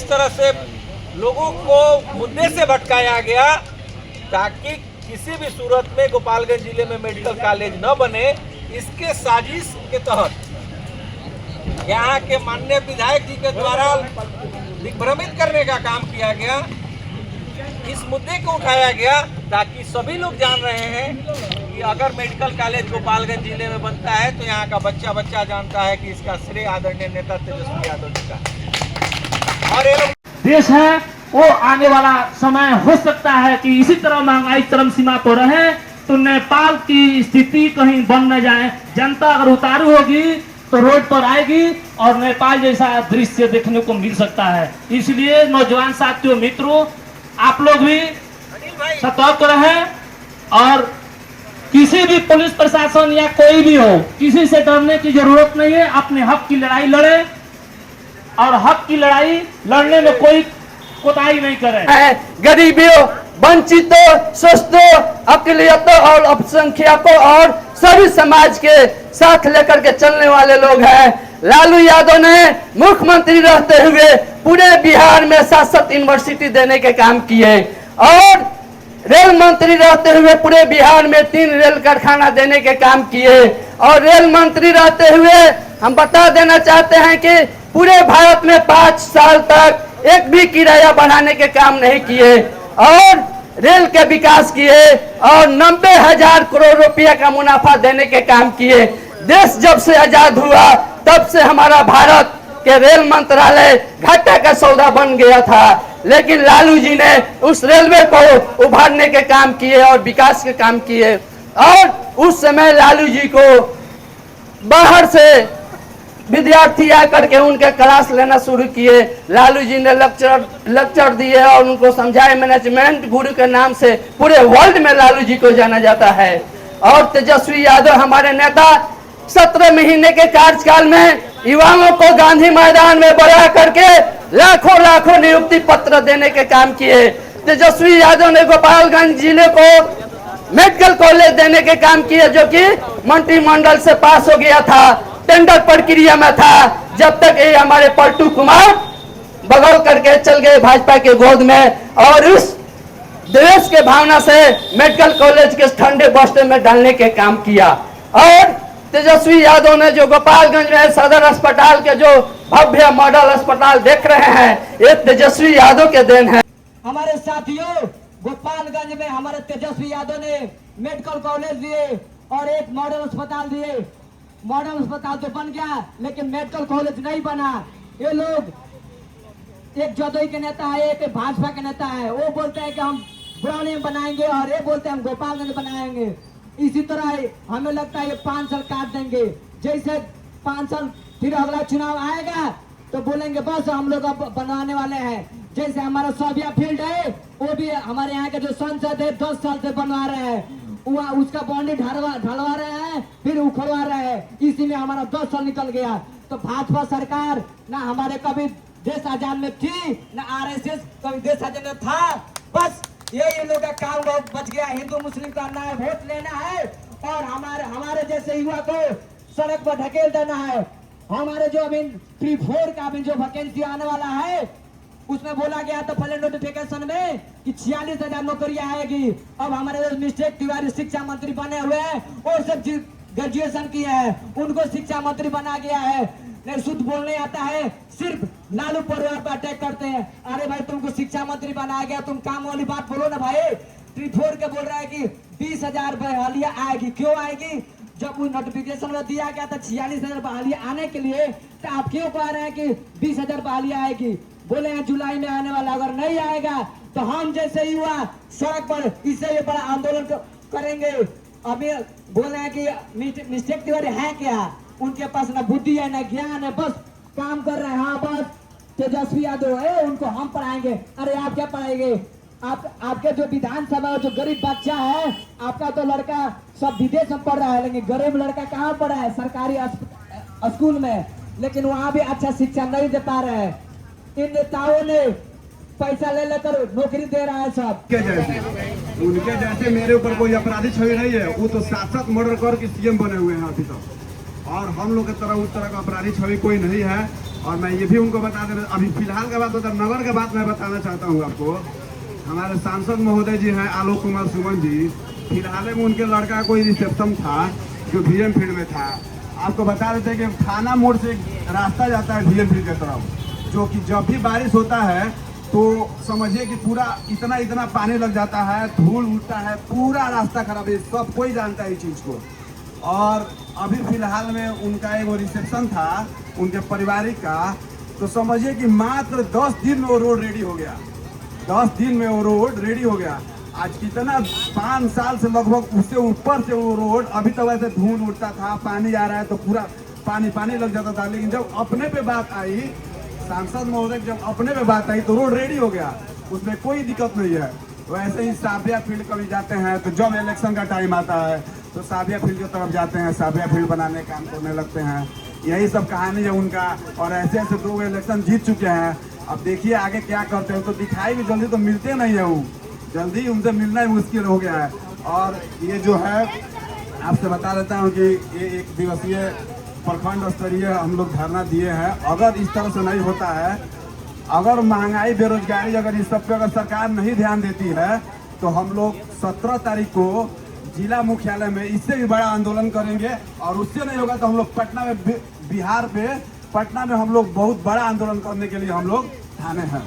तरह से लोगों को मुद्दे से भटकाया गया ताकि किसी भी सूरत में गोपालगंज जिले में मेडिकल कॉलेज न बने, इसके साजिश के तहत यहाँ के माननीय विधायक जी के द्वारा दिग्भ्रमित करने का काम किया गया। इस मुद्दे को उठाया गया ताकि सभी लोग जान रहे हैं कि अगर मेडिकल कॉलेज गोपालगंज जिले में बनता है तो यहाँ का बच्चा बच्चा जानता है कि इसका श्रेय आदरणीय नेता तेजस्वी यादव जी का। और ये लोग देश है वो आने वाला समय हो सकता है कि इसी तरह महंगाई चरम सीमा पर रहे तो नेपाल की स्थिति कहीं बन न जाए। जनता अगर उतारू होगी तो रोड पर आएगी और नेपाल जैसा दृश्य देखने को मिल सकता है। इसलिए नौजवान साथियों, मित्रों, आप लोग भी सतर्क रहें और किसी भी पुलिस प्रशासन या कोई भी हो, किसी से डरने की जरूरत नहीं है। अपने हक की लड़ाई लड़े और हक की लड़ाई लड़ने में कोई कोताही नहीं करे। गरीबियों, वंचितों, शोषितों, अकलियतों और अल्पसंख्यकों और सभी समाज के साथ लेकर के चलने वाले लोग हैं। लालू यादव ने मुख्यमंत्री रहते हुए पूरे बिहार में 7 यूनिवर्सिटी देने के काम किए और रेल मंत्री रहते हुए पूरे बिहार में 3 रेल कारखाना देने के काम किए। और रेल मंत्री रहते हुए हम बता देना चाहते हैं कि पूरे भारत में 5 साल तक एक भी किराया बढ़ाने के काम नहीं किए और रेल के विकास किए और 90,000 करोड़ रुपया का मुनाफा देने के काम किए। देश जब से आजाद हुआ तब से हमारा भारत के रेल मंत्रालय घाटे का सौदा बन गया था, लेकिन लालू जी ने उस रेलवे को उभारने के काम किए और विकास के काम किए। और उस समय लालू जी को बाहर से विद्यार्थी आकर के उनके क्लास लेना शुरू किए। लालू जी ने लेक्चर दिए और उनको समझाए। मैनेजमेंट गुरु के नाम से पूरे वर्ल्ड में लालू जी को जाना जाता है। और तेजस्वी यादव हमारे नेता 17 महीने के कार्यकाल में युवाओं को गांधी मैदान में बुला करके लाखों लाखों नियुक्ति पत्र देने के काम किए। तेजस्वी यादव ने गोपालगंज जिले को मेडिकल कॉलेज देने के काम किए, जो कि मंत्रिमंडल से पास हो गया था, टेंडर प्रक्रिया में था, जब तक ये हमारे पलटू कुमार बगल करके चल गए भाजपा के गोद में और उस देश के भावना से मेडिकल कॉलेज के ठंडे बस्ते में डालने के काम किया। और तेजस्वी यादव ने जो गोपालगंज में सदर अस्पताल के जो भव्य मॉडल अस्पताल देख रहे हैं, ये तेजस्वी यादव के देन है। हमारे साथियों, गोपालगंज में हमारे तेजस्वी यादव ने मेडिकल कॉलेज दिए और एक मॉडल अस्पताल दिए। मॉडल अस्पताल तो बन गया लेकिन मेडिकल कॉलेज नहीं बना। ये लोग एक जदयू के नेता है, एक भाजपा के नेता है, वो बोलते हैं कि हम बुरानी में बनाएंगे और ये बोलते हैं हम गोपालगंज बनाएंगे। इसी तरह हमें लगता है ये 5 साल काट देंगे। जैसे 5 साल फिर अगला चुनाव आएगा तो बोलेंगे बस हम लोग अब बनाने वाले हैं। जैसे हमारा सोबिया फील्ड है, वो भी हमारे यहाँ के जो संसद है 10 साल से बनवा रहे हैं, उसका बाउंड्री ढलवा रहे हैं, फिर उखड़वा रहे हैं। इसी में हमारा 10 साल निकल गया। तो भाजपा सरकार ना हमारे कभी देश आजाद में थी, ना आरएसएस कभी देश आजाद में था। बस ये लोग का काम बच गया। हिंदू मुस्लिम का अन्याय वोट लेना है और हमारे जैसे युवा को सड़क पर ढकेल देना है। हमारे जो अभी 3-4 का अभी जो वैकेंसी आने वाला है, उसमें बोला गया था पहले नोटिफिकेशन में कि 46,000 नौकरियां आएगी। अब हमारे मिस्टेक तिवारी शिक्षा मंत्री बने हुए हैं और सब ग्रेजुएशन किए हैं, उनको शिक्षा मंत्री बना गया है। नहीं शुद्ध बोलने आता है, सिर्फ लालू परिवार पर अटैक करते हैं। अरे भाई तुमको शिक्षा मंत्री बनाया गया, तुम काम वाली बात बोलो ना भाई। 3-4 के बोल रहा है कि 20,000 बहालियां आएगी। क्यों आएगी? जब वो नोटिफिकेशन में दिया गया था 46,000 बहालियां आने के लिए, तो आप क्यों कह रहे हैं कि 20,000 बहालियां आएगी? बोले हैं जुलाई में आने वाला। अगर नहीं आएगा तो हम जैसे युवा सड़क पर इससे भी बड़ा आंदोलन करेंगे। अभी बोले हैं कि मिस्टेक तिवारी है क्या? उनके पास ना बुद्धि है ना ज्ञान है, बस काम कर रहे हैं। हाँ बस तेजस्वी यादव है, उनको हम पढ़ाएंगे। अरे आप क्या पढ़ाएंगे? आपके जो विधानसभा जो गरीब बच्चा है, आपका तो लड़का सब विदेश में पढ़ रहा है, लेकिन गरीब लड़का कहाँ पढ़ा है? सरकारी स्कूल में, लेकिन वहाँ भी अच्छा शिक्षा नहीं दे पा रहे हैं। इन नेताओं ने पैसा ले लेकर नौकरी दे रहा है सब। उनके जैसे मेरे ऊपर कोई अपराधी छवि नहीं है। वो तो 7 मर्डर करके सीएम बने हुए हैं अभी तक, और हम लोग की तरह उस तरह का अपराधी छवि कोई नहीं है। और मैं ये भी उनको बता देना, अभी फिलहाल का बात होता है, नगर का बात मैं बताना चाहता हूँ आपको। हमारे सांसद महोदय जी हैं आलोक कुमार सुमन जी, फिलहाल में उनके लड़का का कोई रिसेप्शन था जो भीएम फील्ड में था। आपको बता देते हैं कि थाना मोड़ से एक रास्ता जाता है भीएम फील्ड की तरफ, जो कि जब भी बारिश होता है तो समझिए कि पूरा इतना पानी लग जाता है, धूल उड़ता है, पूरा रास्ता खराब है, सब कोई जानता है इस चीज़ को। और अभी फिलहाल में उनका एक रिसेप्शन था उनके पारिवारिक का, तो समझिए कि मात्र 10 दिन में वो रोड रेडी हो गया। 10 दिन में वो रोड रेडी हो गया। आज कितना 5 साल से लगभग उससे ऊपर से वो रोड अभी तक वैसे धूल उड़ता था, पानी आ रहा है तो पूरा पानी लग जाता था। लेकिन जब अपने पे बात आई, सांसद महोदय जब अपने पे बात आई तो रोड रेडी हो गया, उसमें कोई दिक्कत नहीं है। वैसे ही साबिया फील्ड कभी जाते हैं तो जब इलेक्शन का टाइम आता है तो साबिया फील्ड की तरफ जाते हैं, साबिया फील्ड बनाने का काम करने लगते हैं। यही सब कहानी है उनका। और ऐसे 2 इलेक्शन जीत चुके हैं। अब देखिए आगे क्या करते हैं। तो दिखाई भी जल्दी तो मिलते नहीं है, वो जल्दी उनसे मिलना ही मुश्किल हो गया है। और ये जो है आपसे बता देता हूँ कि ये 1 दिवसीय प्रखंड स्तरीय हम लोग धरना दिए हैं। अगर इस तरह से नहीं होता है, अगर महंगाई बेरोजगारी अगर इस सब पे अगर सरकार नहीं ध्यान देती है, तो हम लोग 17 तारीख को जिला मुख्यालय में इससे भी बड़ा आंदोलन करेंगे। और उससे नहीं होगा तो हम लोग पटना में, बिहार पे पटना में हम लोग बहुत बड़ा आंदोलन करने के लिए हम लोग ठाने हैं।